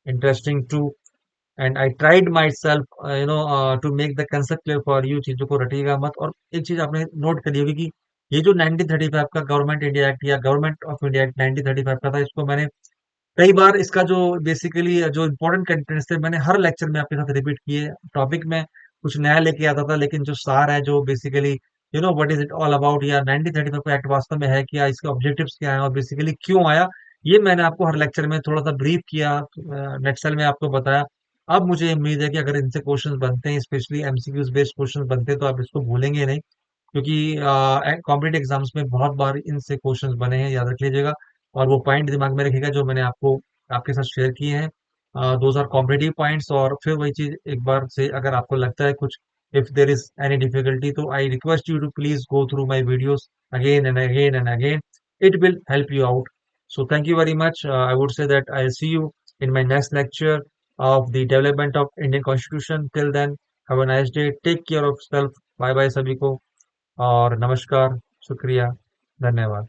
[SPEAKER 1] interesting too, and I tried myself, to make the concept clear for you। चीजों को रटिएगा मत। और एक चीज आपने note करी होगी कि ये जो 1935 का गवर्नमेंट इंडिया एक्ट या गवर्नमेंट ऑफ इंडिया एक्ट 1935 का था, इसको मैंने कई बार, इसका जो बेसिकली जो इम्पोर्टेंट कंटेंट्स थे मैंने हर लेक्चर में आपके साथ रिपीट किए। टॉपिक में कुछ नया लेके आता था, लेकिन जो सार है, जो basically what is it all about, या 1935 एक्ट वास्तव में है क्या, इसके ऑब्जेक्टिव्स क्या है और बेसिकली क्यों आया, ये मैंने आपको हर लेक्चर में थोड़ा सा ब्रीफ किया, नेक्स्ट में आपको बताया। अब मुझे उम्मीद है कि अगर इनसे क्वेश्चंस बनते हैं, स्पेशली एमसीक्यूज बेस्ड क्वेश्चंस बनते हैं, तो आप इसको भूलेंगे नहीं, क्योंकि कॉम्पिटेटिव एग्जाम्स में बहुत बार इनसे क्वेश्चंस बने हैं, याद रख लीजिएगा। और वो पॉइंट दिमाग में रखिएगा जो मैंने आपको आपके साथ शेयर किए हैं, दोज आर कॉम्पिटेटिव पॉइंट्स। और फिर वही चीज एक बार से अगर आपको लगता है कुछ, if there is any difficulty, तो I request you to please go through my videos again and again and again, it will help you out. So thank you very much. I would say that I'll see you in my next lecture. of the development of Indian Constitution. Till then, have a nice day. Take care of yourself. Bye bye सभी को और नमस्कार, शुक्रिया, धन्यवाद।